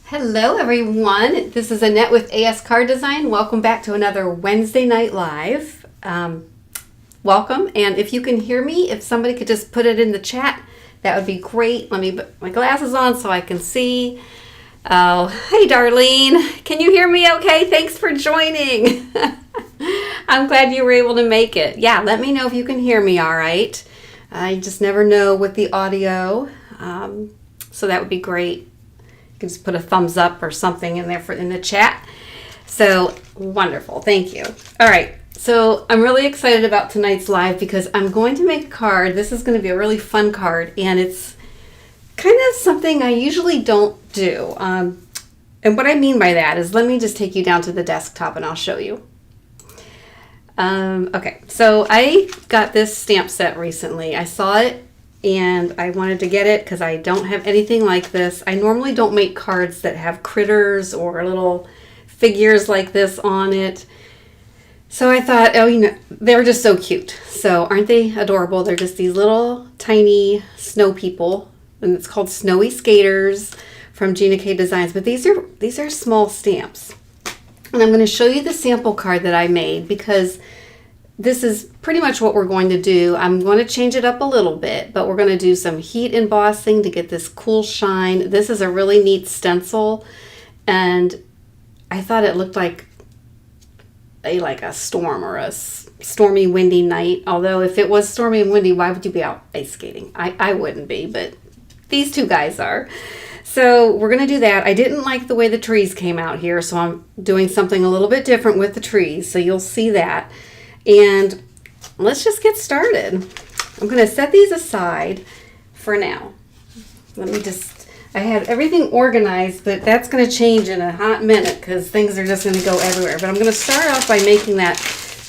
Hello everyone, this is Annette with ASCardDesign. Welcome back to another Wednesday Night Live. Welcome, and if you can hear me, if somebody could just put it in the chat, that would be great. Let me put my glasses on so I can see. Oh, hey Darlene, can you hear me okay? Thanks for joining. I'm glad you were able to make it. Yeah, let me know if you can hear me all right. I just never know with the audio, so that would be great. You can just put a thumbs up or something in there in the chat. So wonderful, thank you. All right, so I'm really excited about tonight's live because I'm going to make a card. This is going to be a really fun card, and it's kind of something I usually don't do. And what I mean by that is, let me just take you down to the desktop and I'll show you. Okay, so I got this stamp set recently. I saw it and I wanted to get it because I don't have anything like this. I normally don't make cards that have critters or little figures like this on it. So I thought, oh, you know, they're just so cute. So aren't they adorable? They're just these little tiny snow people, and it's called Snowy Skaters from Ginakdesigns. But these are small stamps. And I'm going to show you the sample card that I made because this is pretty much what we're going to do. I'm going to change it up a little bit, but we're going to do some heat embossing to get this cool shine. This is a really neat stencil, and I thought it looked like a storm or a stormy, windy night. Although if it was stormy and windy, why would you be out ice skating? I wouldn't be, but these two guys are. So we're going to do that. I didn't like the way the trees came out here, so I'm doing something a little bit different with the trees, so you'll see that. And let's just get started. I'm going to set these aside for now. I had everything organized, but that's going to change in a hot minute because things are just going to go everywhere. But I'm going to start off by making that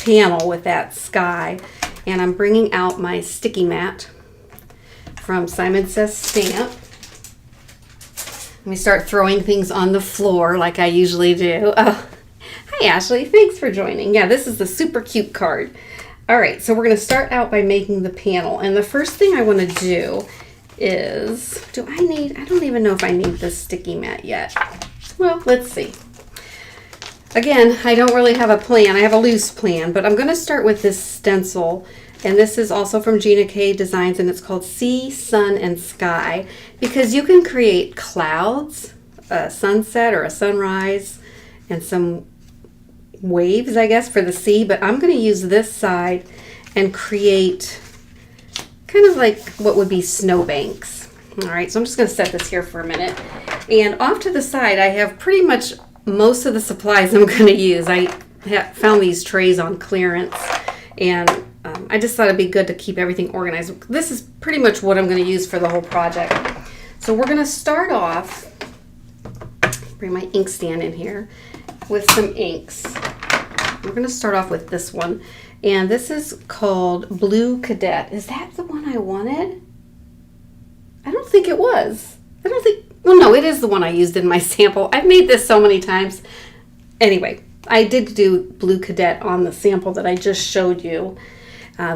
panel with that sky. And I'm bringing out my sticky mat from simonsaysstamp. Let me start throwing things on the floor like I usually do. Oh. Hi Ashley, thanks for joining. Yeah, this is the super cute card. All right, so we're going to start out by making the panel. And the first thing I want to do is, I don't even know if I need this sticky mat yet. Well, let's see. Again, I don't really have a plan. I have a loose plan, but I'm going to start with this stencil. And this is also from Ginakdesigns, and it's called Sea, Sun, and Sky. Because you can create clouds, a sunset or a sunrise, and some waves, I guess, for the sea, but I'm going to use this side and create kind of like what would be snowbanks. All right, so I'm just going to set this here for a minute. And off to the side, I have pretty much most of the supplies I'm going to use. I found these trays on clearance, and I just thought it'd be good to keep everything organized. This is pretty much what I'm going to use for the whole project. So we're going to start off, bring my ink stand in here, with some inks. We're going to start off with this one, and this is called Blue Cadet. Is that the one I wanted? I don't think it was. Well, no, it is the one I used in my sample. I've made this so many times. Anyway, I did do Blue Cadet on the sample that I just showed you.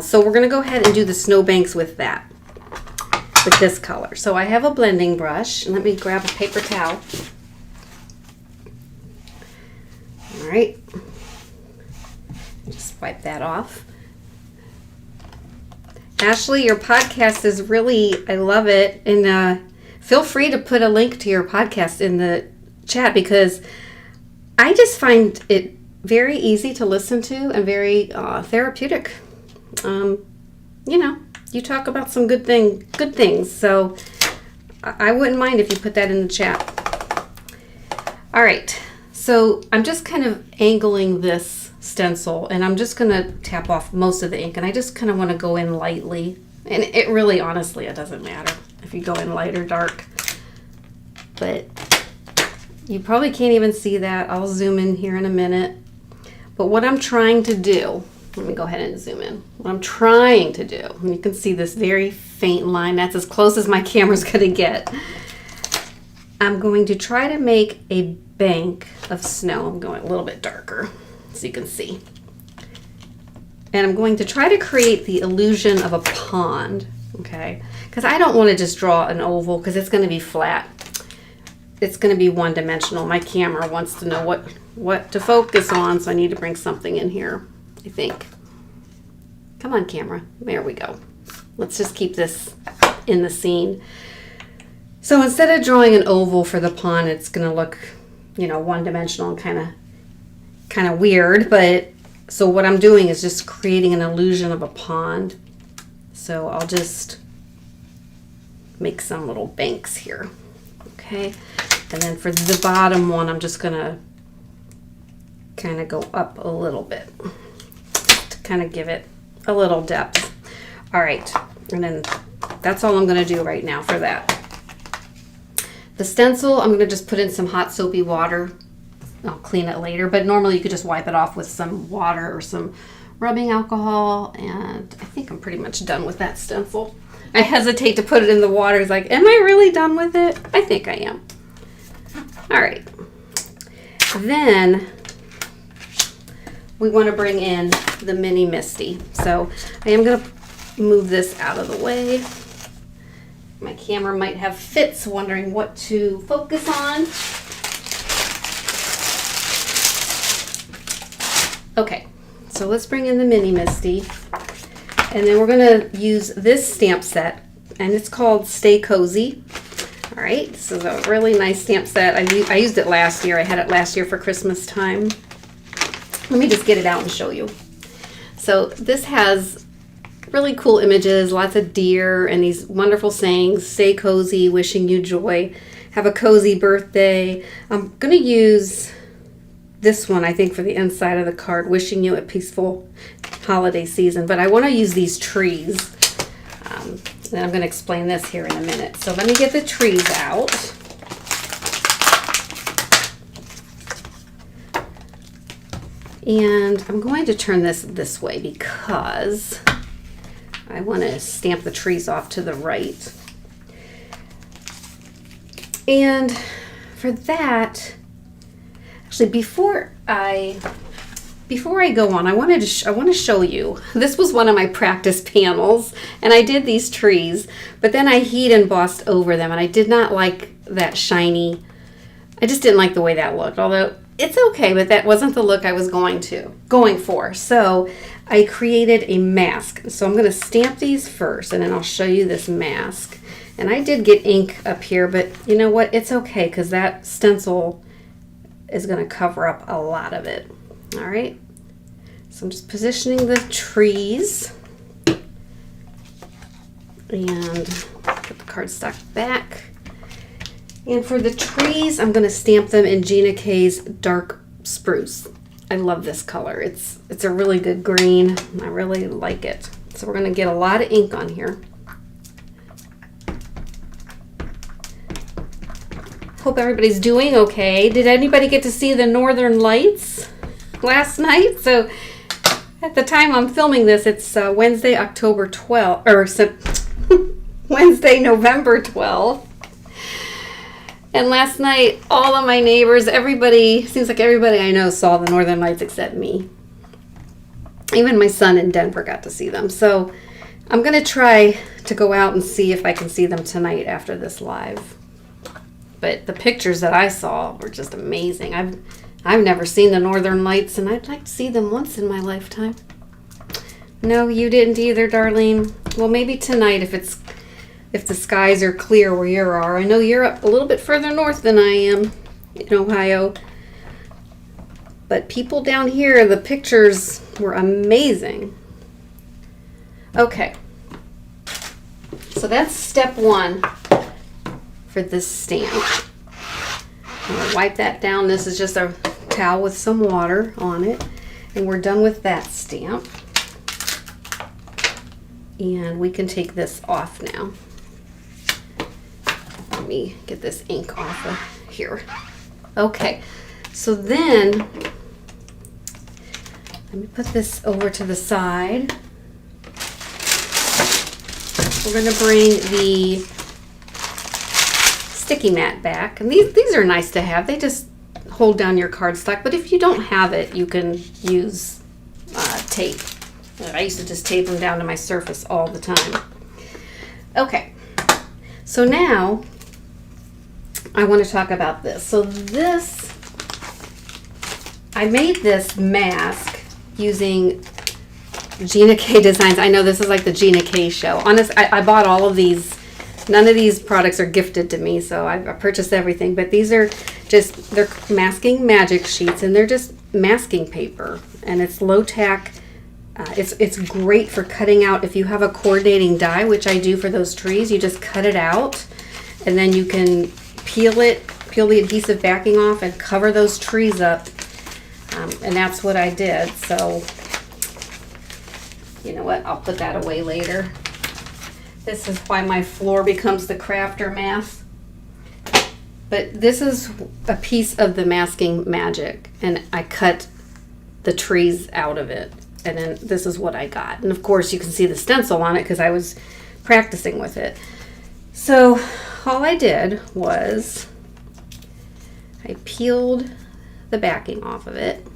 So we're going to go ahead and do the snowbanks with that, with this color. So I have a blending brush, and let me grab a paper towel. All right, just wipe that off. Ashley, your podcast is really, I love it. And feel free to put a link to your podcast in the chat because I just find it very easy to listen to and very therapeutic. You know, you talk about some good things. So I wouldn't mind if you put that in the chat. All right. So I'm just kind of angling this stencil, and I'm just going to tap off most of the ink, and I just kind of want to go in lightly. And it really, honestly, it doesn't matter if you go in light or dark. But you probably can't even see that. I'll zoom in here in a minute. But what I'm trying to do, let me go ahead and zoom in. What I'm trying to do, and you can see this very faint line. That's as close as my camera's going to get. I'm going to try to make a bank of snow. I'm going a little bit darker so you can see. And I'm going to try to create the illusion of a pond, okay? Because I don't want to just draw an oval because it's going to be flat. it's going to be one-dimensional. My camera wants to know what to focus on, so I need to bring something in here, I think. Come on, camera. There we go. Let's just keep this in the scene. So instead of drawing an oval for the pond, it's going to look, you know, one-dimensional and kind of weird. But so what I'm doing is just creating an illusion of a pond. So I'll just make some little banks here. Okay. And then for the bottom one, I'm just going to kind of go up a little bit to kind of give it a little depth. All right. And then that's all I'm going to do right now for that. The stencil, I'm going to just put in some hot soapy water. I'll clean it later, but normally you could just wipe it off with some water or some rubbing alcohol, and I think I'm pretty much done with that stencil. I hesitate to put it in the water. It's like, am I really done with it? I think I am. All right. Then we want to bring in the mini Misty. So I am going to move this out of the way. My camera might have fits wondering what to focus on. Okay, so let's bring in the mini Misty. And then we're going to use this stamp set, and it's called Stay Cozy. All right, this is a really nice stamp set. I used it last year. I had it last year for Christmas time. Let me just get it out and show you. So this has really cool images, lots of deer, and these wonderful sayings. Stay cozy, wishing you joy. Have a cozy birthday. I'm going to use this one, I think, for the inside of the card, wishing you a peaceful holiday season. But I want to use these trees. And I'm going to explain this here in a minute. So let me get the trees out. And I'm going to turn this way because I want to stamp the trees off to the right. And for that, actually, before I go on, I want to show you. This was one of my practice panels, and I did these trees, but then I heat embossed over them, and I did not like that shiny. I just didn't like the way that looked. Although it's okay, but that wasn't the look I was going for. So I created a mask. So I'm going to stamp these first, and then I'll show you this mask. And I did get ink up here, but you know what? It's okay because that stencil is going to cover up a lot of it. All right. So I'm just positioning the trees and put the cardstock back. And for the trees, I'm going to stamp them in Ginakdesigns dark spruce. I love this color. It's a really good green. I really like it. So we're going to get a lot of ink on here. Hope everybody's doing okay. Did anybody get to see the Northern Lights last night? So at the time I'm filming this, it's Wednesday, October 12th, or Wednesday, November 12th. And last night, all of my neighbors, seems like everybody I know saw the Northern Lights except me. Even my son in Denver got to see them. So I'm going to try to go out and see if I can see them tonight after this live. But the pictures that I saw were just amazing. I've never seen the Northern Lights, and I'd like to see them once in my lifetime. No, you didn't either, Darlene. Well, maybe tonight if the skies are clear where you are. I know you're up a little bit further north than I am in Ohio. But people down here, the pictures were amazing. Okay. So that's step one for this stamp. I'm going to wipe that down. This is just a towel with some water on it. And we're done with that stamp. And we can take this off now. Let me get this ink off of here. Okay, so then let me put this over to the side. We're going to bring the sticky mat back. And these are nice to have. They just hold down your cardstock. But if you don't have it, you can use tape. I used to just tape them down to my surface all the time. Okay, so now I want to talk about this. So this, I made this mask using Ginakdesigns. I know this is like the Ginakde show. Honest, I bought all of these. None of these products are gifted to me, so I purchased everything. But these are just, they're masking magic sheets, and they're just masking paper. And it's low tack. It's great for cutting out. If you have a coordinating die, which I do for those trees, you just cut it out, and then you can peel the adhesive backing off and cover those trees up. And that's what I did. So, you know what? I'll put that away later. This is why my floor becomes the crafter mask. But this is a piece of the masking magic, and I cut the trees out of it. And then this is what I got. And of course you can see the stencil on it because I was practicing with it. So all I did was I peeled the backing off of it.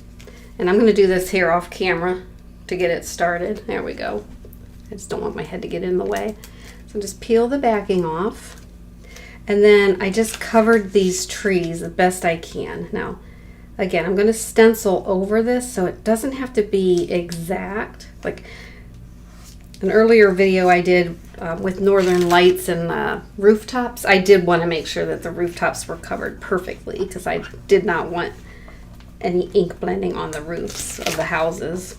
And I'm going to do this here off camera to get it started. There we go. I just don't want my head to get in the way. So just peel the backing off. And then I just covered these trees the best I can. Now, again, I'm going to stencil over this so it doesn't have to be exact. Like an earlier video I did with Northern Lights and rooftops, I did want to make sure that the rooftops were covered perfectly because I did not want any ink blending on the roofs of the houses.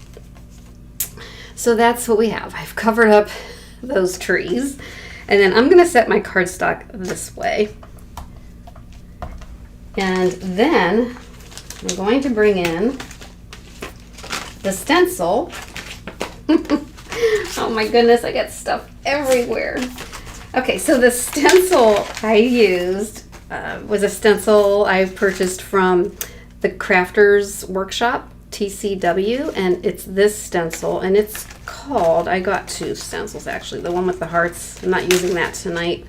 So that's what we have. I've covered up those trees. And then I'm going to set my cardstock this way. And then I'm going to bring in the stencil. Oh my goodness, I got stuff everywhere. Okay, so the stencil I used was a stencil I purchased from the Crafters Workshop, TCW, and it's this stencil, and it's called, I got two stencils actually, the one with the hearts. I'm not using that tonight,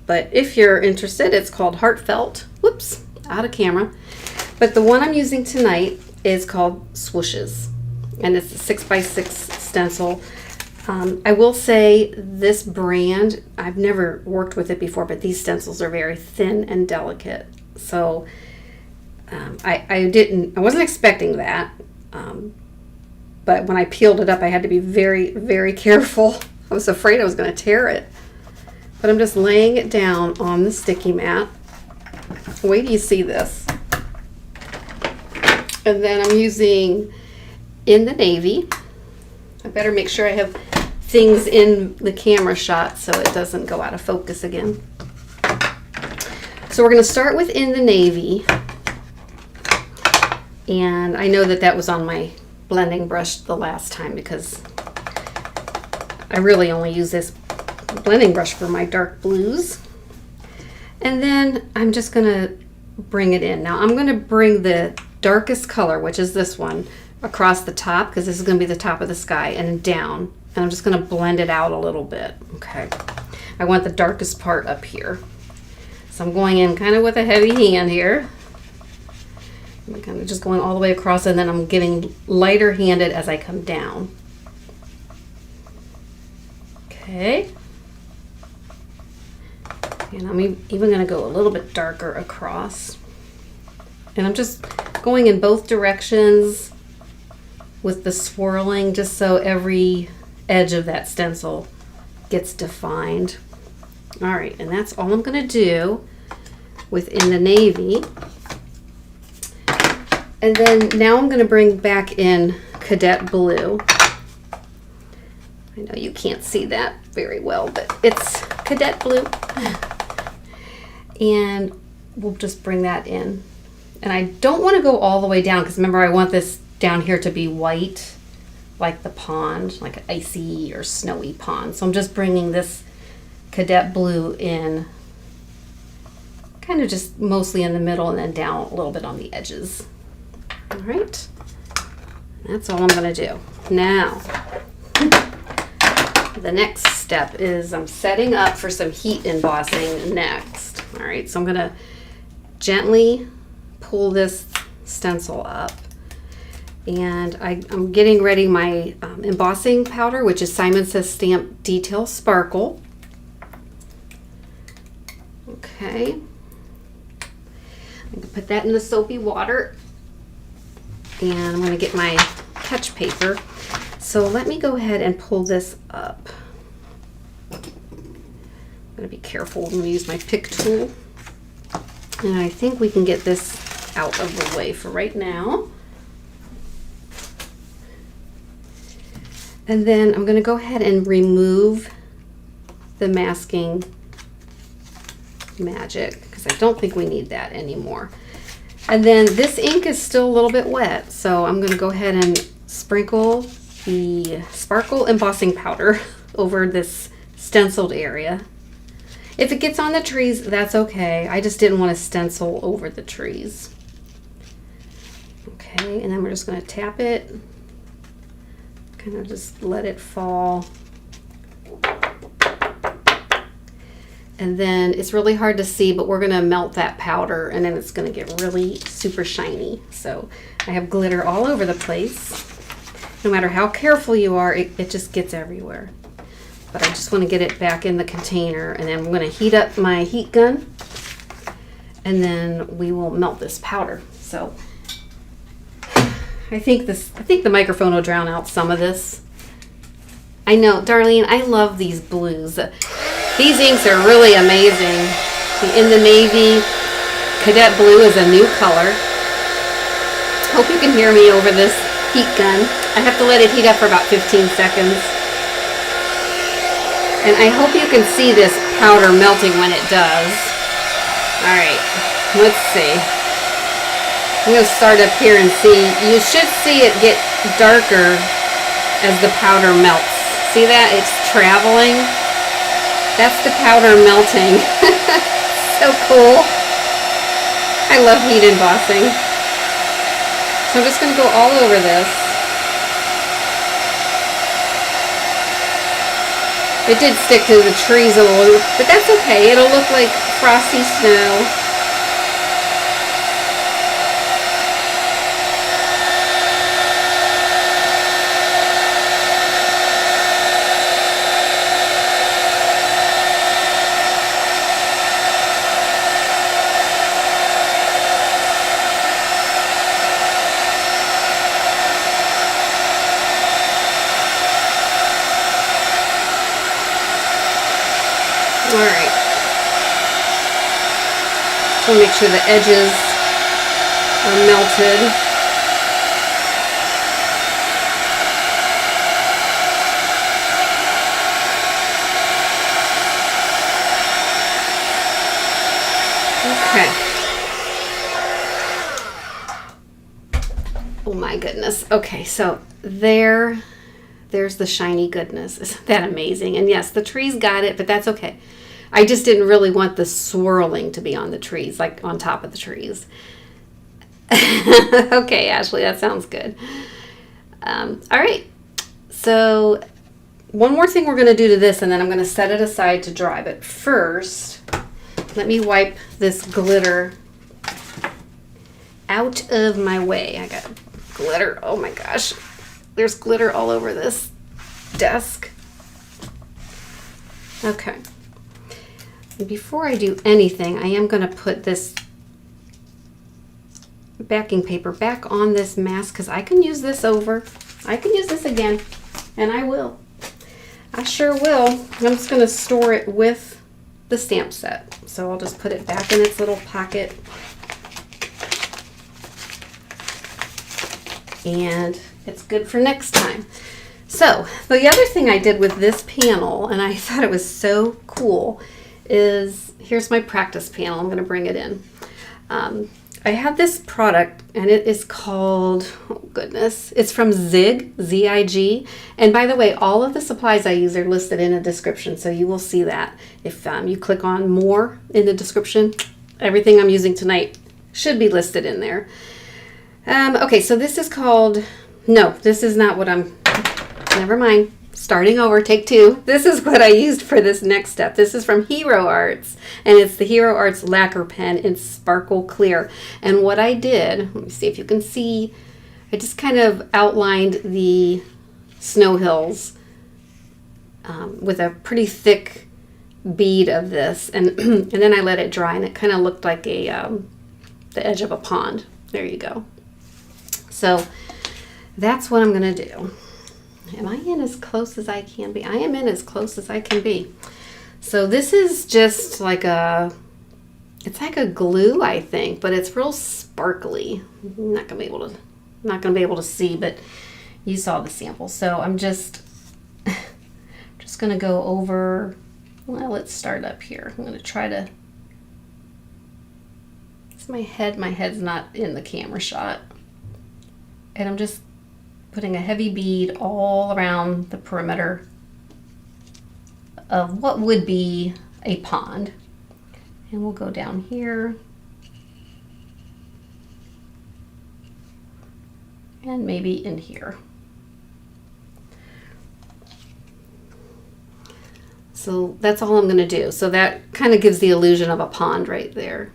but if you're interested, it's called Heartfelt. Whoops, out of camera. But the one I'm using tonight is called Swooshes, and it's a 6x6 stencil. I will say this brand, I've never worked with it before, but these stencils are very thin and delicate. So I wasn't expecting that. But when I peeled it up, I had to be very, very careful. I was afraid I was going to tear it. But I'm just laying it down on the sticky mat. Wait till you see this. And then I'm using In the Navy. I better make sure I have things in the camera shot so it doesn't go out of focus again. So we're going to start with In the Navy. And I know that was on my blending brush the last time because I really only use this blending brush for my dark blues. And then I'm just going to bring it in. Now I'm going to bring the darkest color, which is this one, across the top because this is going to be the top of the sky, and down. And I'm just going to blend it out a little bit. Okay. I want the darkest part up here. So I'm going in kind of with a heavy hand here. I'm kind of just going all the way across, and then I'm getting lighter handed as I come down. Okay. And I'm even going to go a little bit darker across. And I'm just going in both directions with the swirling just so every edge of that stencil gets defined. All right, and that's all I'm going to do with In the Navy. And then now I'm going to bring back in Cadet Blue. I know you can't see that very well, but it's Cadet Blue. And we'll just bring that in. And I don't want to go all the way down because remember I want this down here to be white, like the pond, like an icy or snowy pond. So I'm just bringing this Cadet Blue in, kind of just mostly in the middle and then down a little bit on the edges. All right, that's all I'm going to do. Now, the next step is I'm setting up for some heat embossing next. All right, so I'm going to gently pull this stencil up, and I'm getting ready my embossing powder, which is StampTV Detail Sparkle. Okay, put that in the soapy water. And I'm going to get my catch paper. So let me go ahead and pull this up. I'm going to be careful when we use my pick tool. And I think we can get this out of the way for right now. And then I'm going to go ahead and remove the masking magic because I don't think we need that anymore. And then this ink is still a little bit wet, so I'm going to go ahead and sprinkle the sparkle embossing powder over this stenciled area. If it gets on the trees, that's okay. I just didn't want to stencil over the trees. Okay, and then we're just going to tap it. Kind of just let it fall. And then it's really hard to see, but we're going to melt that powder and then it's going to get really super shiny. So I have glitter all over the place. No matter how careful you are, it just gets everywhere. But I just want to get it back in the container, and then I'm going to heat up my heat gun and then we will melt this powder. So I think the microphone will drown out some of this. I know, Darlene, I love these blues. These inks are really amazing. In the navy, cadet blue is a new color. Hope you can hear me over this heat gun. I have to let it heat up for about 15 seconds. And I hope you can see this powder melting when it does. Alright, let's see. I'm going to start up here and see. You should see it get darker as the powder melts. See that? It's traveling. That's the powder melting. So cool. I love heat embossing. So I'm just going to go all over this. It did stick to the trees a little, but that's okay. It'll look like frosty snow. Alright, so make sure the edges are melted. Okay. Oh my goodness. Okay, so there's the shiny goodness. Isn't that amazing? And yes, the trees got it, but that's okay. I just didn't really want the swirling to be on the trees, like on top of the trees. Okay, Ashley, that sounds good. All right, so one more thing we're going to do to this, and then I'm going to set it aside to dry. But first, let me wipe this glitter out of my way. I got glitter. Oh my gosh. There's glitter all over this desk. Okay. Before I do anything, I am going to put this backing paper back on this mask because I can use this over. I can use this again, and I will. I sure will. I'm just going to store it with the stamp set. So I'll just put it back in its little pocket. And it's good for next time. So the other thing I did with this panel, and I thought it was so cool, is here's my practice panel. I'm going to bring it in. I have this product, and it is called, oh goodness, it's from Zig, Z-I-G. And by the way, all of the supplies I use are listed in the description, so you will see that. If you click on more in the description, everything I'm using tonight should be listed in there. Okay, so this is called, no, this is not what never mind. Starting over, take two. This is what I used for this next step. This is from Hero Arts, and it's the Hero Arts lacquer pen in Sparkle Clear. And what I did, let me see if you can see, I just kind of outlined the snow hills with a pretty thick bead of this, and and then I let it dry, and it kind of looked like a the edge of a pond. There you go. So that's what I'm gonna do. Am I in as close as I can be? I am in as close as I can be. So this is just like it's like a glue, I think, but it's real sparkly. I'm not gonna be able to see, but you saw the sample. So I'm just gonna go over, well, let's start up here. I'm gonna try to, it's my head's not in the camera shot. And I'm just putting a heavy bead all around the perimeter of what would be a pond. And we'll go down here and maybe in here. So that's all I'm going to do. So that kind of gives the illusion of a pond right there.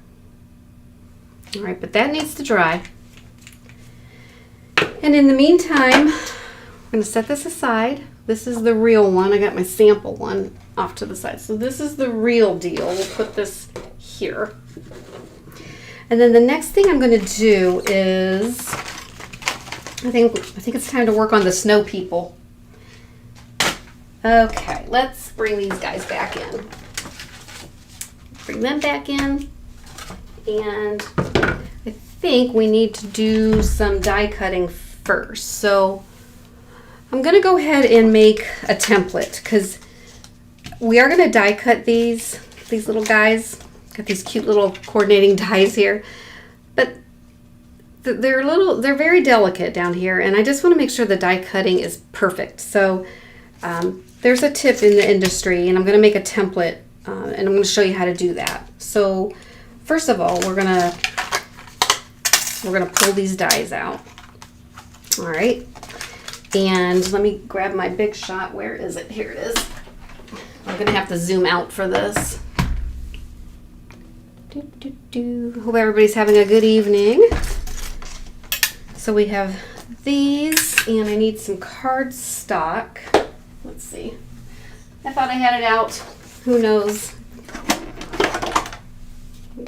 All right, but that needs to dry. And in the meantime, I'm going to set this aside. This is the real one. I got my sample one off to the side. So this is the real deal. We'll put this here. And then the next thing I'm going to do is, I think it's time to work on the snow people. Okay, let's bring these guys back in. Bring them back in. And I think we need to do some die cutting first. So I'm going to go ahead and make a template because we are going to die cut these little guys. Got these cute little coordinating dies here, but they're very delicate down here, and I just want to make sure the die cutting is perfect. So there's a tip in the industry, and I'm going to make a template, and I'm going to show you how to do that. So first of all, we're gonna pull these dies out. All right, and let me grab my big shot. Where is it? Here it is. I'm gonna have to zoom out for this. Hope everybody's having a good evening. So we have these, and I need some cardstock. Let's see. I thought I had it out. Who knows?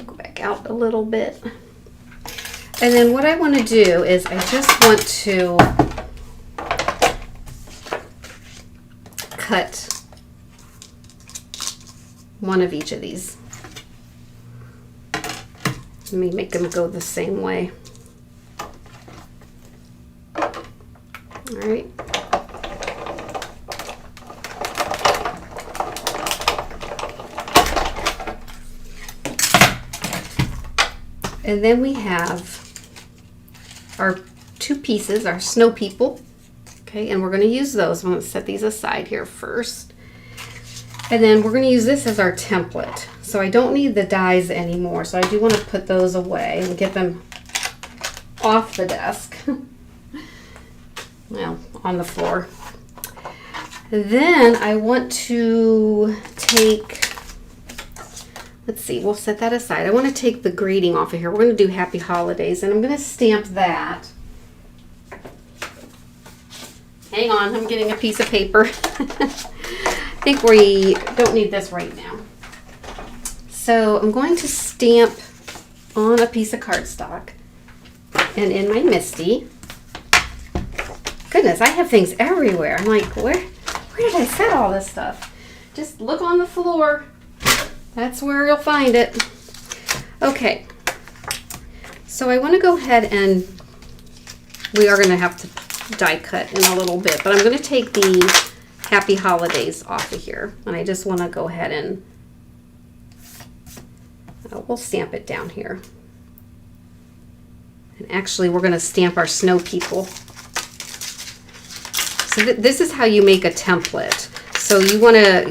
Go back out a little bit. And then what I want to do is I just want to cut one of each of these. Let me make them go the same way. All right. And then we have our two pieces, our snow people. Okay, and we're going to use those. I'm going to set these aside here first. And then we're going to use this as our template. So I don't need the dies anymore. So I do want to put those away and get them off the desk. Well, on the floor. Then I want to take, let's see, we'll set that aside. I want to take the greeting off of here. We're going to do Happy Holidays, and I'm going to stamp that. Hang on, I'm getting a piece of paper. I think we don't need this right now. So I'm going to stamp on a piece of cardstock, and in my MISTI. Goodness, I have things everywhere. I'm like, where did I set all this stuff? Just look on the floor. That's where you'll find it. Okay, so I want to go ahead and we are going to have to die cut in a little bit, but I'm going to take the Happy Holidays off of here, and I just want to go ahead and we'll stamp it down here. And actually, we're going to stamp our snow people. So this is how you make a template. So you want to,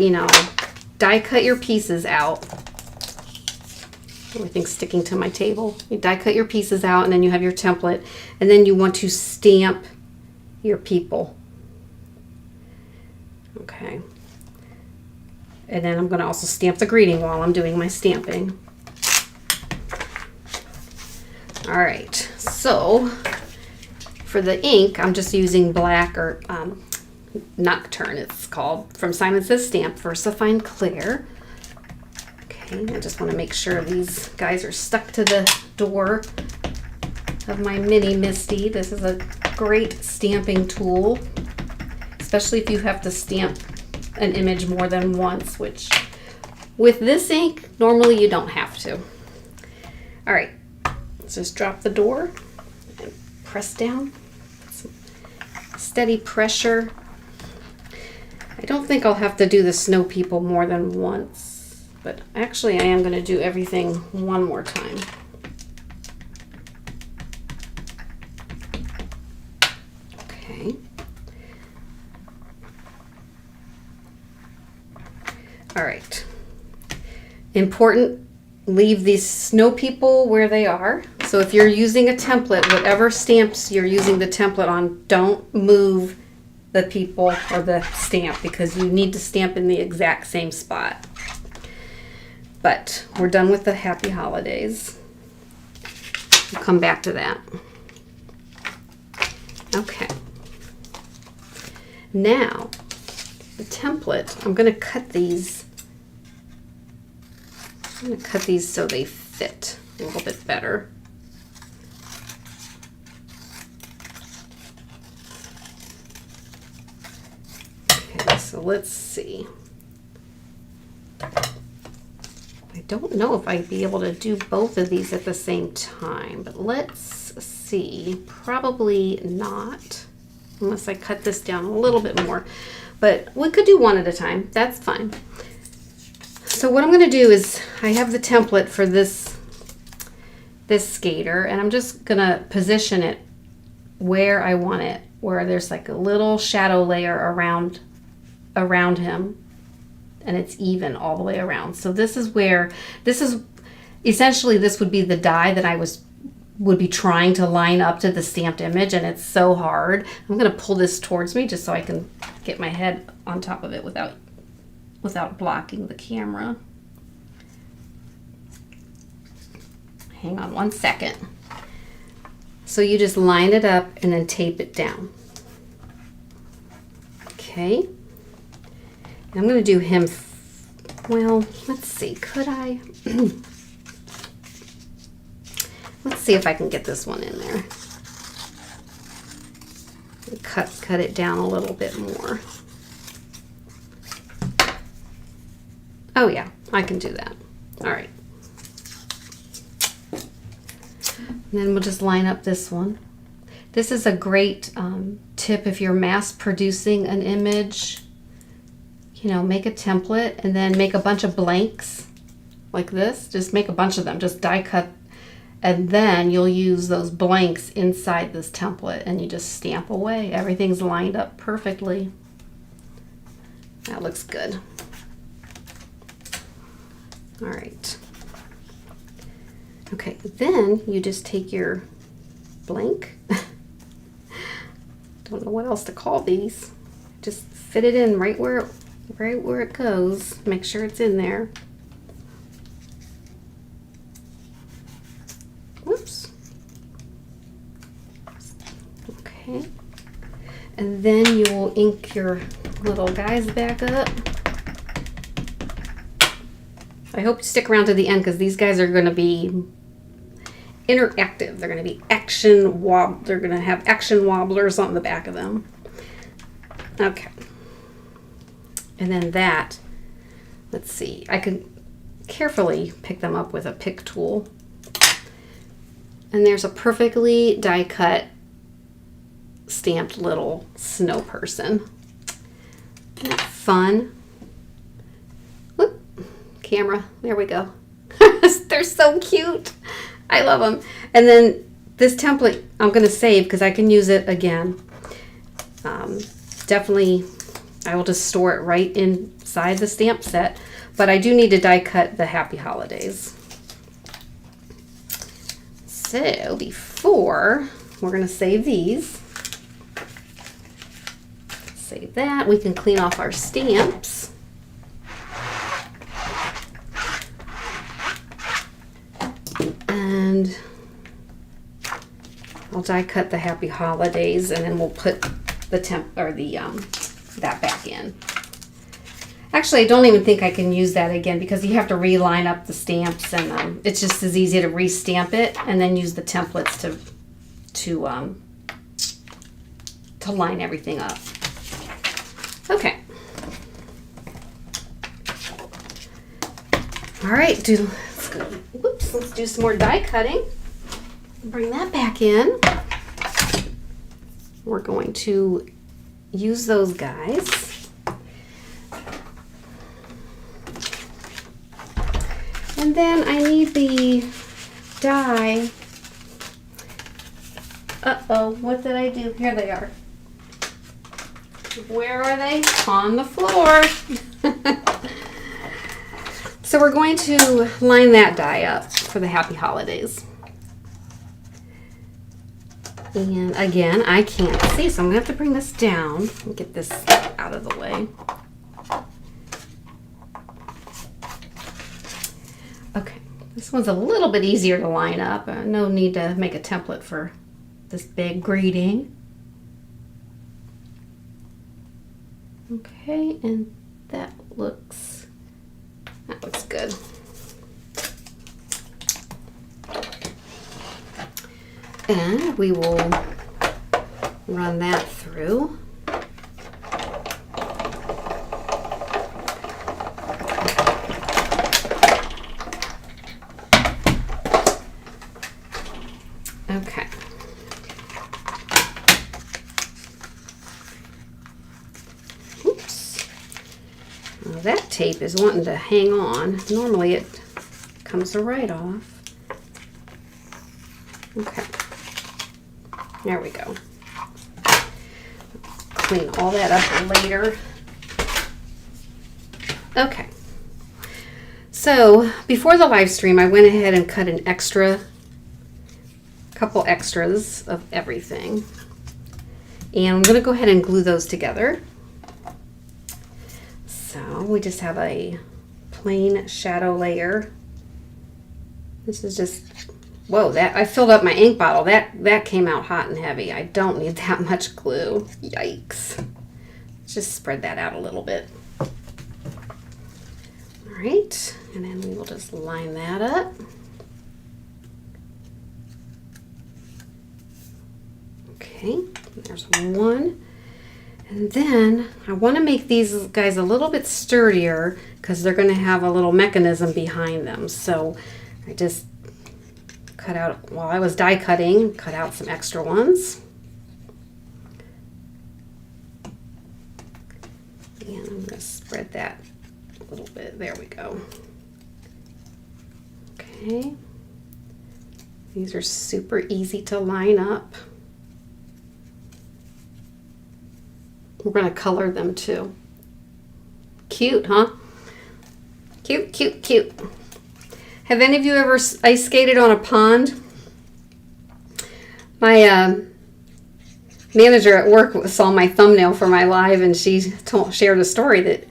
die cut your pieces out. Everything's sticking to my table. You die cut your pieces out, and then you have your template, and then you want to stamp your people. Okay. And then I'm going to also stamp the greeting while I'm doing my stamping. All right. So for the ink, I'm just using black, or Nocturne it's called, from Simon Says Stamp, VersaFine Clear. Okay, I just want to make sure these guys are stuck to the door of my mini Misty. This is a great stamping tool, especially if you have to stamp an image more than once, which with this ink, normally you don't have to. All right, let's just drop the door and press down. Some steady pressure. I don't think I'll have to do the snow people more than once, but actually I am going to do everything one more time. Okay. All right. Important, leave these snow people where they are. So if you're using a template, whatever stamps you're using the template on, don't move the people or the stamp because you need to stamp in the exact same spot. But we're done with the happy holidays. We'll come back to that. Okay. Now, the template, I'm going to cut these. I'm going to cut these so they fit a little bit better. Okay, so let's see. I don't know if I'd be able to do both of these at the same time, but let's see. Probably not, unless I cut this down a little bit more. But we could do one at a time. That's fine. So what I'm going to do is I have the template for this skater, and I'm just going to position it where I want it, where there's like a little shadow layer around him, and it's even all the way around. So this is essentially this would be the die that I would be trying to line up to the stamped image, and it's so hard. I'm going to pull this towards me just so I can get my head on top of it without blocking the camera. Hang on one second. So you just line it up and then tape it down. Okay. And I'm going to do him, well, let's see, could I? Let's see if I can get this one in there. Cut it down a little bit more. Oh yeah, I can do that. All right. And then we'll just line up this one. This is a great tip if you're mass producing an image. You know, make a template and then make a bunch of blanks like this. Just make a bunch of them, just die cut. And then you'll use those blanks inside this template and you just stamp away. Everything's lined up perfectly. That looks good. All right. Okay, then you just take your blank. Don't know what else to call these. Just fit it in right where it goes. Make sure it's in there. Whoops. Okay. And then you will ink your little guys back up. I hope you stick around to the end because these guys are going to be interactive. They're going to be they're going to have action wobblers on the back of them. Okay. And then that, let's see, I could carefully pick them up with a pick tool. And there's a perfectly die cut stamped little snow person. Isn't that fun? Whoop. Camera, there we go. They're so cute. I love them. And then this template I'm going to save because I can use it again. Definitely, I will just store it right inside the stamp set. But I do need to die cut the Happy Holidays. So before, we're going to save these. Save that. We can clean off our stamps. And I'll die cut the Happy Holidays, and then we'll put the that back in. Actually, I don't even think I can use that again because you have to reline up the stamps, and it's just as easy to re-stamp it and then use the templates to line everything up. Okay. All right, let's do some more die cutting. Bring that back in. We're going to use those guys. And then I need the die. Uh-oh, what did I do? Here they are. Where are they? On the floor. So we're going to line that die up for the Happy Holidays. And again, I can't see, so I'm going to have to bring this down and get this out of the way. Okay, this one's a little bit easier to line up. No need to make a template for this big greeting. Okay, and that looks good. And we will run that through. Okay. Oops. Well, that tape is wanting to hang on. Normally it comes right off. Okay. There we go. Clean all that up later. Okay. So before the live stream, I went ahead and cut an couple extras of everything. And I'm going to go ahead and glue those together. So we just have a plain shadow layer. This is just, whoa, that I filled up my ink bottle. That came out hot and heavy. I don't need that much glue. Yikes. Let's just spread that out a little bit. All right, and then we will just line that up. Okay, there's one. And then I want to make these guys a little bit sturdier because they're going to have a little mechanism behind them. So I just cut out, while I was die cutting, cut out some extra ones. And I'm going to spread that a little bit. There we go. Okay. These are super easy to line up. We're going to color them too. Cute, huh? Cute, cute, cute. Have any of you ever ice skated on a pond? My manager at work saw my thumbnail for my live, and she shared a story that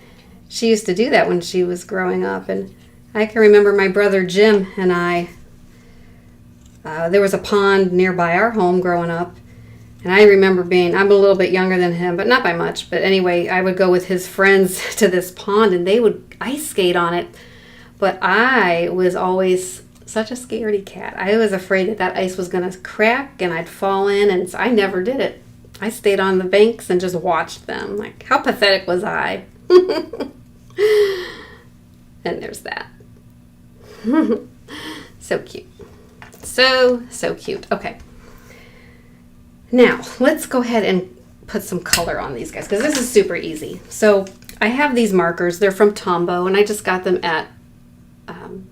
she used to do that when she was growing up. And I can remember my brother Jim and I, there was a pond nearby our home growing up. And I remember I'm a little bit younger than him, but not by much. But anyway, I would go with his friends to this pond and they would ice skate on it. But I was always such a scaredy cat. I was afraid that ice was going to crack and I'd fall in, and so I never did it. I stayed on the banks and just watched them. Like, how pathetic was I? And there's that. So cute. So cute. Okay. Now, let's go ahead and put some color on these guys because this is super easy. So I have these markers. They're from Tombow, and I just got them at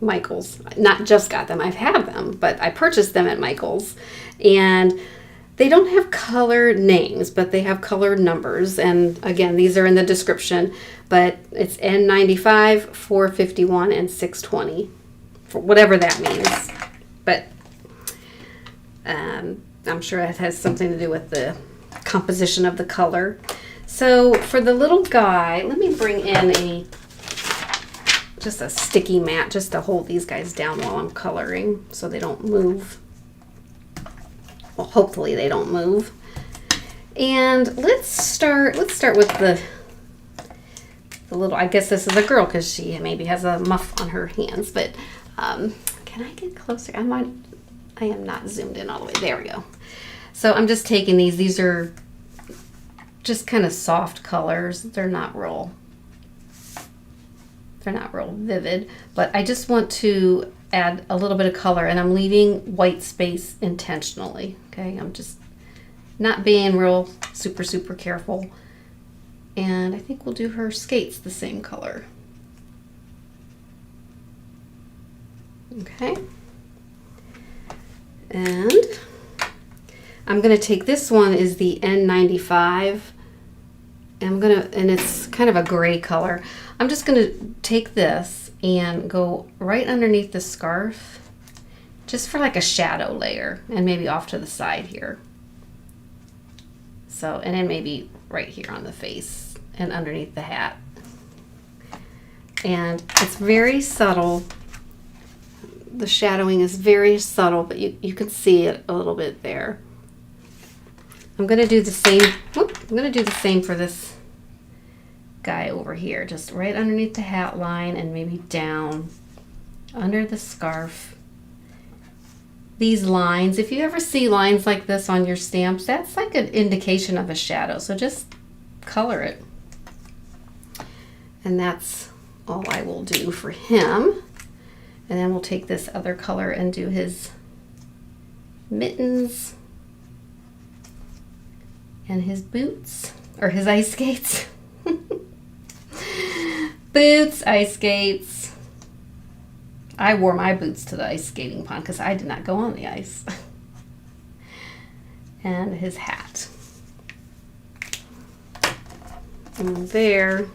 Michael's. Not just got them, I've had them, but I purchased them at Michael's. And they don't have color names, but they have colored numbers. And again, these are in the description, but it's N95, 451, and 620, for whatever that means. But I'm sure it has something to do with the composition of the color. So for the little guy, let me bring in just a sticky mat just to hold these guys down while I'm coloring so they don't move. Well, hopefully they don't move. And let's start with the the little, I guess this is a girl because she maybe has a muff on her hands, but can I get closer? I am not zoomed in all the way. There we go. So I'm just taking these are just kind of soft colors. They're not real vivid, but I just want to add a little bit of color, and I'm leaving white space intentionally. Okay, I'm just not being real super careful. And I think we'll do her skates the same color. Okay. And I'm gonna take, this one is the N95. And it's kind of a gray color. I'm just gonna take this and go right underneath the scarf, just for like a shadow layer, and maybe off to the side here. So, and then maybe right here on the face and underneath the hat. And it's very subtle. The shadowing is very subtle, but you can see it a little bit there. I'm gonna do the same, I'm gonna do the same for this guy over here, just right underneath the hat line and maybe down under the scarf. These lines, if you ever see lines like this on your stamps, that's like an indication of a shadow, so just color it. And that's all I will do for him. And then we'll take this other color and do his mittens and his boots, or his ice skates. Boots, ice skates. I wore my boots to the ice skating pond because I did not go on the ice. And his hat. And there's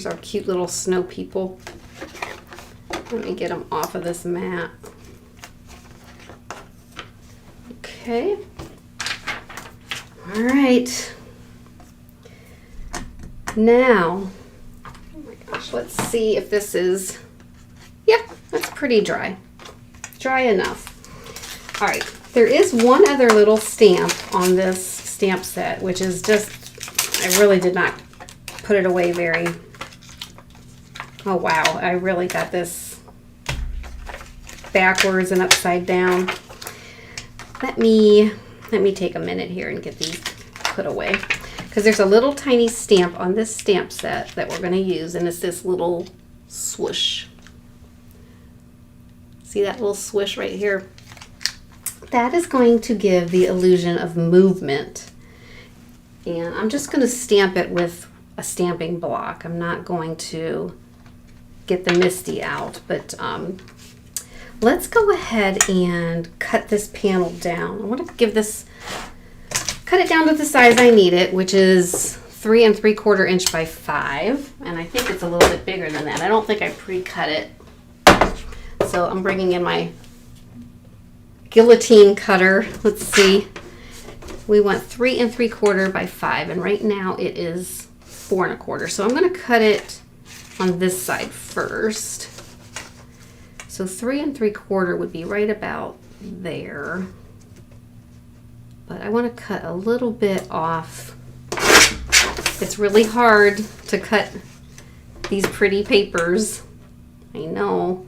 our cute little snow people. Let me get them off of this mat. Okay. All right. Now, oh my gosh, let's see if this is, yeah, that's pretty dry. Dry enough. All right, there is one other little stamp on this stamp set, which is just, I really did not put it away very, oh wow, I really got this backwards and upside down. Let me take a minute here and get these put away, because there's a little tiny stamp on this stamp set that we're going to use, and it's this little swoosh. See that little swoosh right here? That is going to give the illusion of movement, and I'm just going to stamp it with a stamping block. I'm not going to get the MISTI out, but let's go ahead and cut this panel down. I want to give this, cut it down to the size I need it, which is 3 3/4 inch by 5, and I think it's a little bit bigger than that. I don't think I pre-cut it, so I'm bringing in my guillotine cutter. Let's see, we want 3 3/4 by 5, and right now it is 4 1/4. So I'm going to cut it on this side first. So 3 3/4 would be right about there. But I want to cut a little bit off. It's really hard to cut these pretty papers. I know.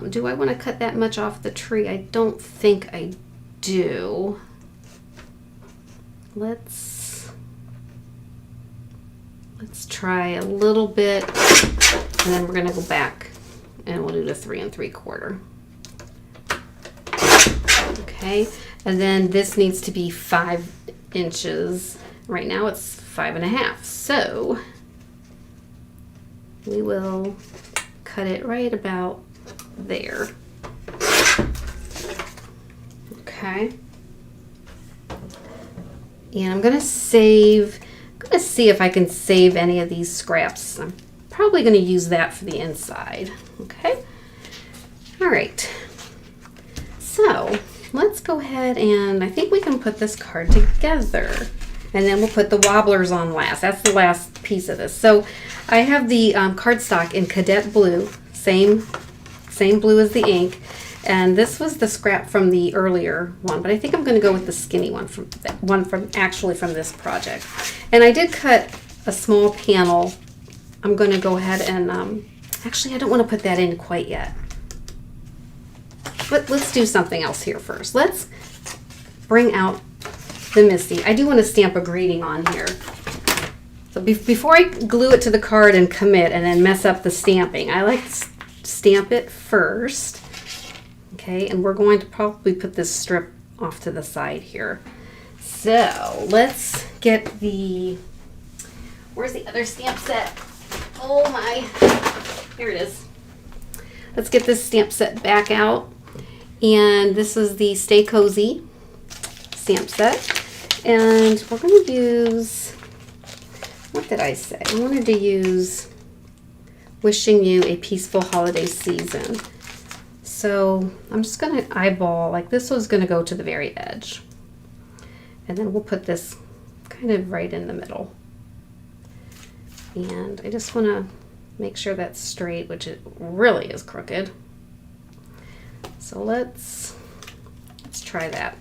Do I want to cut that much off the tree? I don't think I do. Let's try a little bit, and then we're going to go back and we'll do the 3 3/4. Okay, and then this needs to be 5 inches. Right now it's 5 1/2. So we will cut it right about there. Okay. And I'm gonna see if I can save any of these scraps. I'm probably gonna use that for the inside. Okay. All right. So let's go ahead, and I think we can put this card together, and then we'll put the wobblers on last. That's the last piece of this. So I have the cardstock in Cadet Blue, same blue as the ink, And this was the scrap from the earlier one, but I think I'm going to go with the skinny one from this project. And I did cut a small panel. I'm going to go ahead and actually I don't want to put that in quite yet. Let's do something else here first. Let's bring out the MISTI. I do want to stamp a greeting on here. So before I glue it to the card and commit and then mess up the stamping, I like to stamp it first. Okay, and we're going to probably put this strip off to the side here. So let's get where's the other stamp set? Oh my, here it is. Let's get this stamp set back out. And this is the Stay Cozy stamp set. And we're going to use, what did I say? I wanted to use Wishing You a Peaceful Holiday Season. So I'm just going to eyeball, like this was going to go to the very edge. And then we'll put this kind of right in the middle. And I just want to make sure that's straight, which it really is crooked. So let's try that.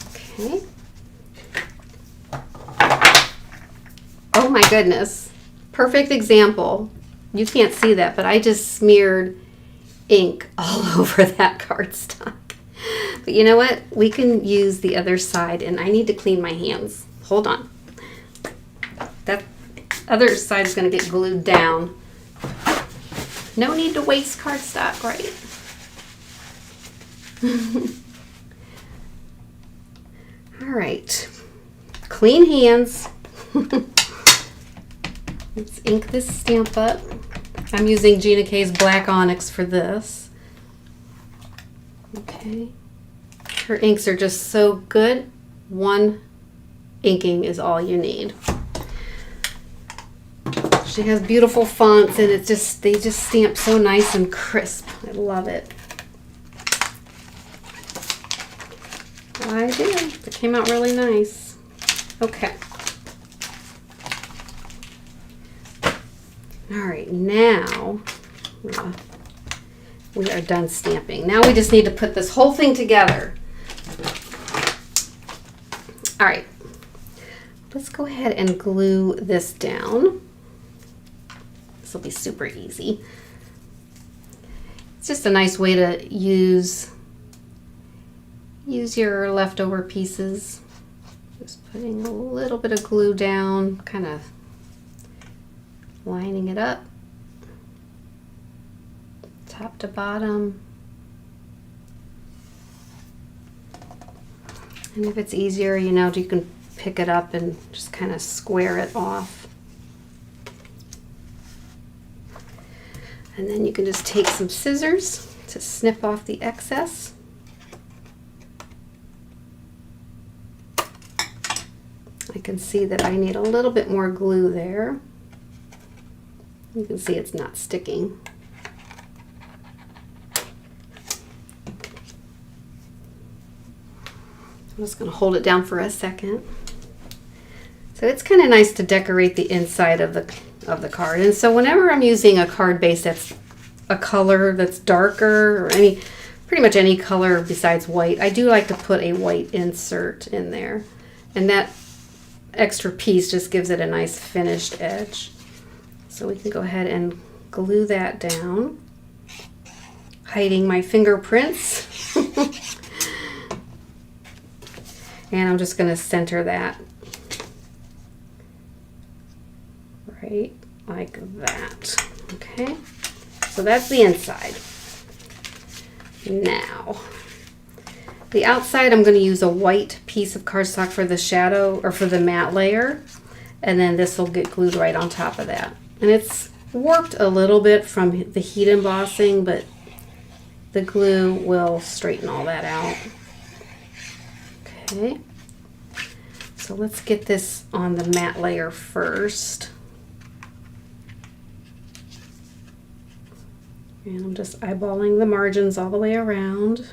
Okay. Oh my goodness. Perfect example. You can't see that, but I just smeared ink all over that cardstock. But you know what? We can use the other side, and I need to clean my hands. Hold on. That other side is going to get glued down. No need to waste cardstock, right? All right. Clean hands. Let's ink this stamp up. I'm using Ginakdesigns Black Onyx for this. Okay. Her inks are just so good. One inking is all you need. She has beautiful fonts, and they just stamp so nice and crisp. I love it. I do. It came out really nice. Okay. All right, now we are done stamping. Now we just need to put this whole thing together. All right, let's go ahead and glue this down. This will be super easy. It's just a nice way to use your leftover pieces. Just putting a little bit of glue down, kind of lining it up, top to bottom. And if it's easier, you know, you can pick it up and just kind of square it off. And then you can just take some scissors to snip off the excess. I can see that I need a little bit more glue there. You can see it's not sticking. I'm just going to hold it down for a second. So it's kind of nice to decorate the inside of the card. And so whenever I'm using a card base that's a color that's darker, or pretty much any color besides white, I do like to put a white insert in there. And that extra piece just gives it a nice finished edge. So we can go ahead and glue that down, hiding my fingerprints. And I'm just going to center that right like that. Okay, so that's the inside. Now, the outside, I'm going to use a white piece of cardstock for the shadow, or for the matte layer, and then this will get glued right on top of that. And it's warped a little bit from the heat embossing, but the glue will straighten all that out. Okay, so let's get this on the matte layer first. And I'm just eyeballing the margins all the way around.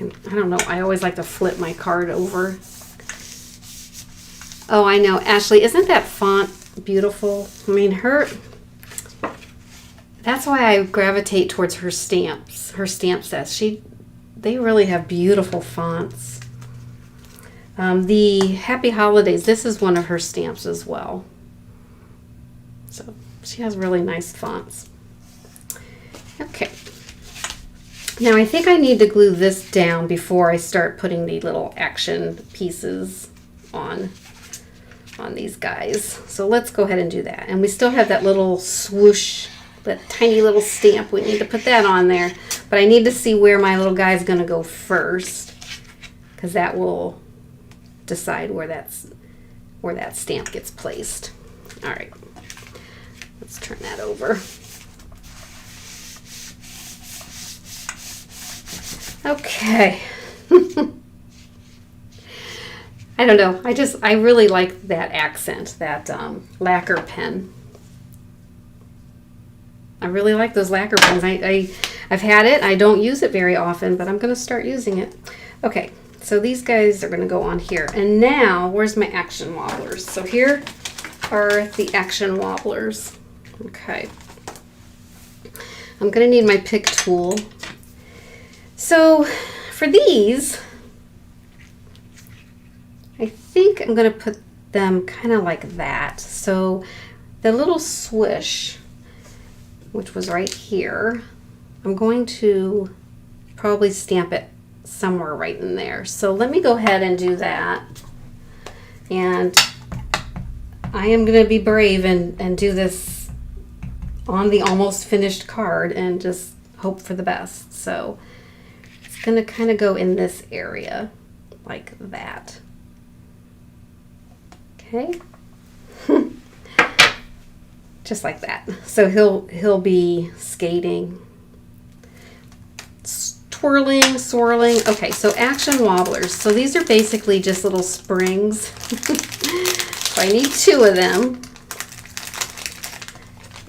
And I don't know, I always like to flip my card over. Oh, I know, Ashley, isn't that font beautiful? I mean, that's why I gravitate towards her stamps, her stamp sets. They really have beautiful fonts. The Happy Holidays, this is one of her stamps as well. So she has really nice fonts. Okay. Now I think I need to glue this down before I start putting the little action pieces on these guys. So let's go ahead and do that. And we still have that little swoosh, that tiny little stamp. We need to put that on there. But I need to see where my little guy is going to go first, because that will decide where that stamp gets placed. All right. Let's turn that over. Okay. I don't know. I really like that accent, that lacquer pen. I really like those lacquer pens. I've had it. I don't use it very often, but I'm going to start using it. Okay, so these guys are going to go on here. And now, where's my action wobblers? So here are the action wobblers. Okay. I'm going to need my pick tool. So for these, I think I'm going to put them kind of like that. So the little swish, which was right here, I'm going to probably stamp it somewhere right in there. So let me go ahead and do that. And I am going to be brave and do this on the almost finished card and just hope for the best. So it's going to kind of go in this area like that. Okay. Just like that. So he'll be skating, twirling, swirling. Okay, so action wobblers. So these are basically just little springs. So I need 2 of them.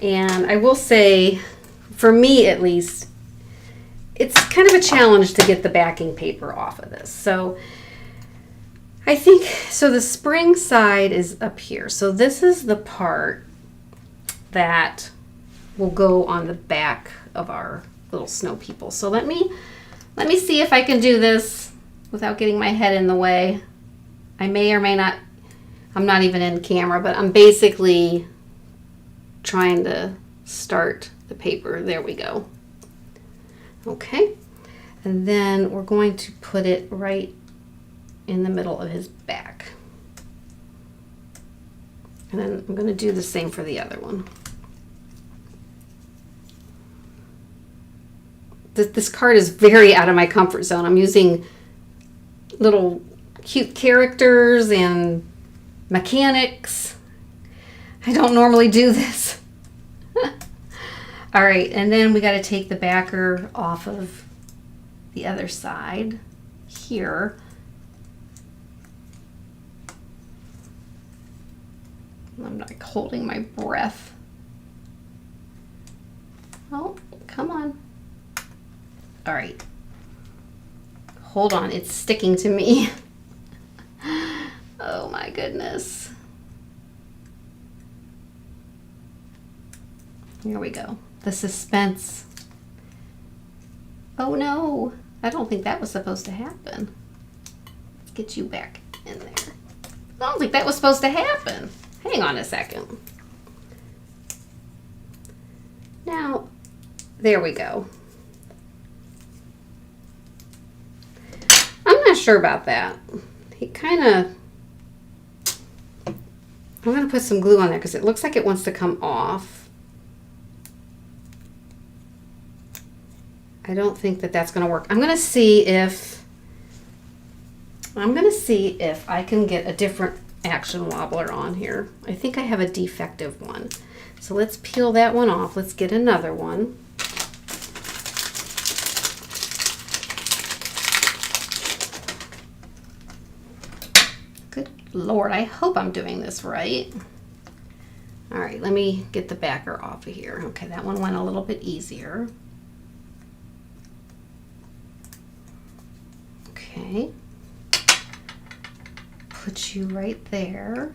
And I will say, for me at least, it's kind of a challenge to get the backing paper off of this. So I think, so the spring side is up here. So this is the part that will go on the back of our little snow people. So let me see if I can do this without getting my head in the way. I may or may not, I'm not even in camera, but I'm basically trying to start the paper. There we go. Okay. And then we're going to put it right in the middle of his back. And then I'm going to do the same for the other one. This card is very out of my comfort zone. I'm using little cute characters and mechanics. I don't normally do this. All right, and then we got to take the backer off of the other side here. I'm like holding my breath. Oh, come on. All right. Hold on, it's sticking to me. Oh my goodness. Here we go. The suspense. Oh no, I don't think that was supposed to happen. Let's get you back in there. I don't think that was supposed to happen. Hang on a second. Now, there we go. I'm not sure about that. He kind of, I'm going to put some glue on there because it looks like it wants to come off. I don't think that that's going to work. I'm going to see if I can get a different action wobbler on here. I think I have a defective one. So let's peel that one off. Let's get another one. Good Lord, I hope I'm doing this right. All right, let me get the backer off of here. Okay, that one went a little bit easier. Okay. Put you right there.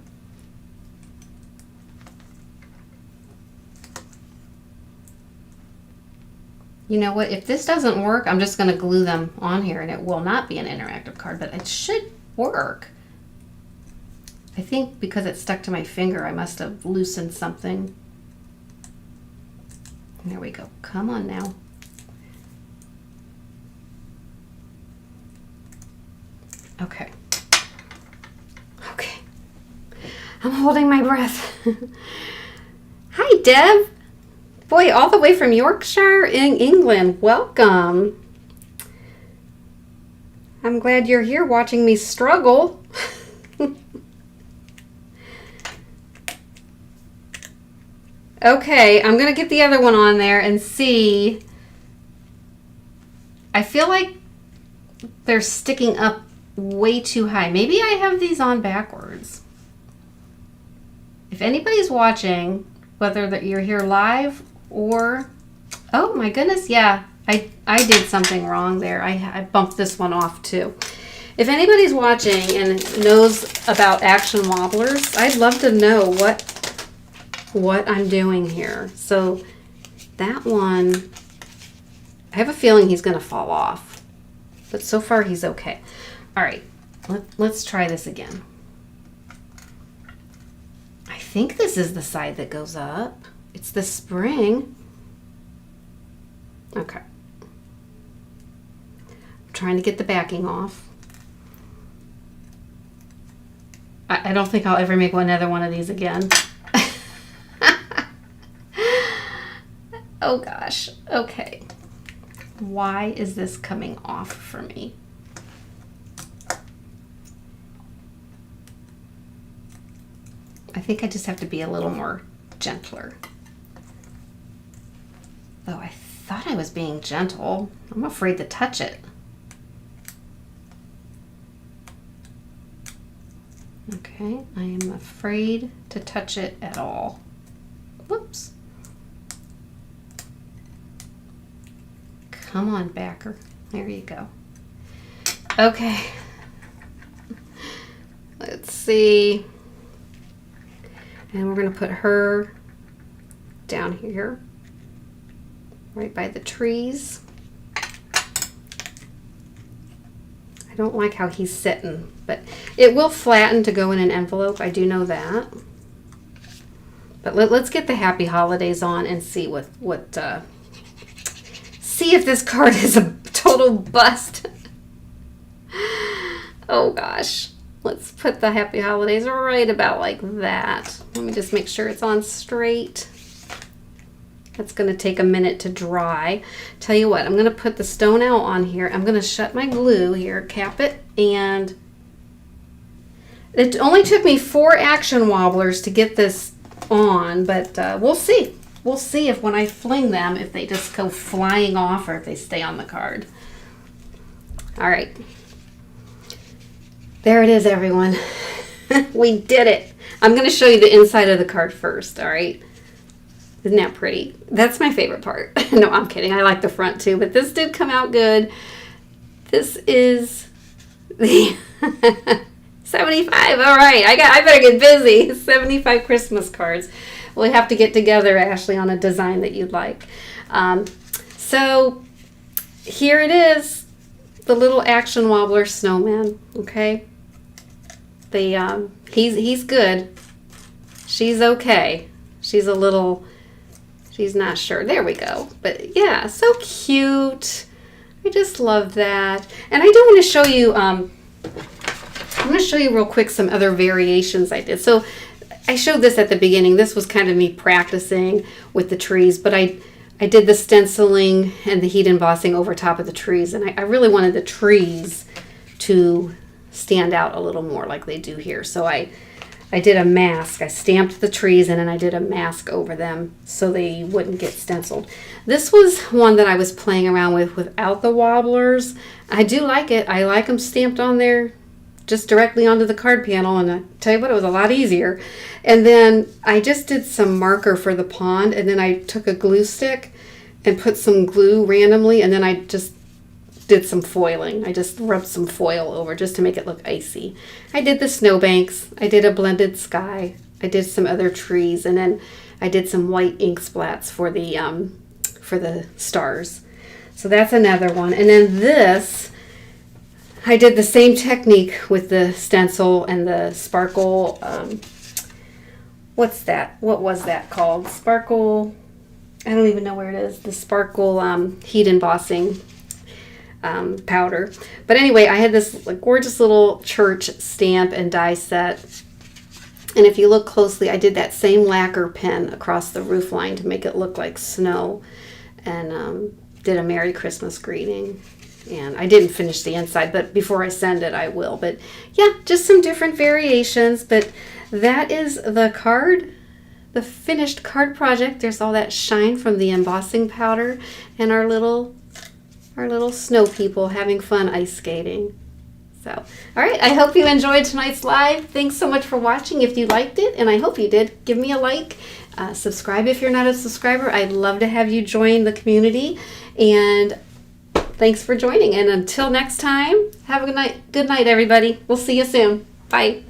You know what? If this doesn't work, I'm just going to glue them on here and it will not be an interactive card, but it should work. I think because it stuck to my finger, I must have loosened something. There we go. Come on now. Okay. Okay. I'm holding my breath. Hi, Deb. Boy, all the way from Yorkshire in England. Welcome. I'm glad you're here watching me struggle. Okay, I'm going to get the other one on there and see. I feel like they're sticking up way too high. Maybe I have these on backwards. If anybody's watching, whether that you're here live or... Oh my goodness, yeah. I did something wrong there. I bumped this one off too. If anybody's watching and knows about action wobblers, I'd love to know what I'm doing here. So that one, I have a feeling he's going to fall off, but so far he's okay. All right, let's try this again. I think this is the side that goes up. It's the spring. Okay. I'm trying to get the backing off. I don't think I'll ever make another one of these again. Oh gosh, okay. Why is this coming off for me? I think I just have to be a little more gentler. Oh, I thought I was being gentle. I'm afraid to touch it. Okay, I am afraid to touch it at all. Whoops. Come on, backer. There you go. Okay. Let's see. And we're going to put her down here, right by the trees. I don't like how he's sitting, but it will flatten to go in an envelope. I do know that. But let's get the Happy Holidays on and see see if this card is a total bust. Oh gosh. Let's put the Happy Holidays right about like that. Let me just make sure it's on straight. That's going to take a minute to dry. Tell you what, I'm going to put the stone owl on here. I'm going to shut my glue here, cap it, and it only took me 4 action wobblers to get this on, but we'll see. We'll see if when I fling them, if they just go flying off or if they stay on the card. All right. There it is, everyone. We did it. I'm going to show you the inside of the card first, all right? Isn't that pretty? That's my favorite part. No, I'm kidding. I like the front too, but this did come out good. This is the 75. All right, I better get busy. 75 Christmas cards. We'll have to get together, Ashley, on a design that you'd like. So here it is, the little action wobbler snowman. Okay, he's good. She's okay. She's a little. She's not sure. There we go. But yeah, so cute. I just love that. And I do want to show you. I'm going to show you real quick some other variations I did. So I showed this at the beginning. This was kind of me practicing with the trees, but I did the stenciling and the heat embossing over top of the trees, and I really wanted the trees to stand out a little more like they do here. So I did a mask. I stamped the trees and then I did a mask over them so they wouldn't get stenciled. This was one that I was playing around with without the wobblers. I do like it. I like them stamped on there just directly onto the card panel, and I tell you what, it was a lot easier. And then I just did some marker for the pond, and then I took a glue stick and put some glue randomly, and then I just did some foiling. I just rubbed some foil over just to make it look icy. I did the snowbanks. I did a blended sky. I did some other trees, and then I did some white ink splats for the stars. So that's another one. And then this, I did the same technique with the stencil and the sparkle. What's that? What was that called? Sparkle. I don't even know where it is. The sparkle heat embossing powder. But anyway, I had this gorgeous little church stamp and die set. And if you look closely, I did that same lacquer pen across the roof line to make it look like snow. And did a Merry Christmas greeting. And I didn't finish the inside, but before I send it, I will. But yeah, just some different variations. But that is the card, the finished card project. There's all that shine from the embossing powder and our little snow people having fun ice skating. So, all right, I hope you enjoyed tonight's live. Thanks so much for watching. If you liked it, and I hope you did, give me a like. Subscribe if you're not a subscriber. I'd love to have you join the community. And thanks for joining. And until next time, have a good night. Good night, everybody. We'll see you soon. Bye.